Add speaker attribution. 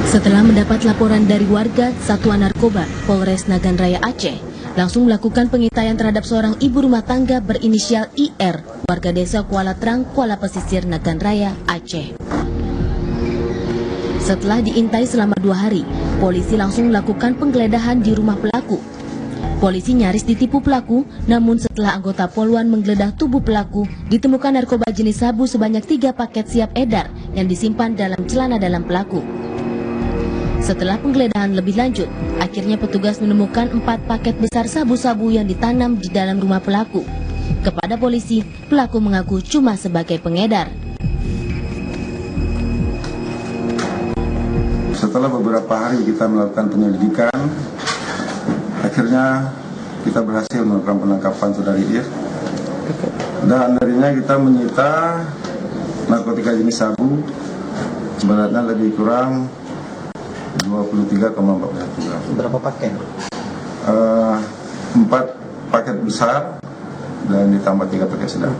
Speaker 1: Setelah mendapat laporan dari warga, Satuan Narkoba Polres Nagan Raya Aceh langsung melakukan pengintaian terhadap seorang ibu rumah tangga berinisial IR, warga desa Kuala Terang, Kuala Pesisir, Nagan Raya, Aceh. Setelah diintai selama 2 hari, polisi langsung melakukan penggeledahan di rumah pelaku. Polisi nyaris ditipu pelaku, namun setelah anggota Poluan menggeledah tubuh pelaku, ditemukan narkoba jenis sabu sebanyak 3 paket siap edar yang disimpan dalam celana dalam pelaku. Setelah penggeledahan lebih lanjut, akhirnya petugas menemukan 4 paket besar sabu-sabu yang ditanam di dalam rumah pelaku. Kepada polisi, pelaku mengaku cuma sebagai pengedar.
Speaker 2: Setelah beberapa hari kita melakukan penyelidikan, akhirnya kita berhasil melakukan penangkapan saudari Ir. Dan darinya kita menyita narkotika jenis sabu sebenarnya lebih kurang 23,14 kg.
Speaker 3: Berapa paket?
Speaker 2: 4 paket besar dan ditambah 3 paket sedang.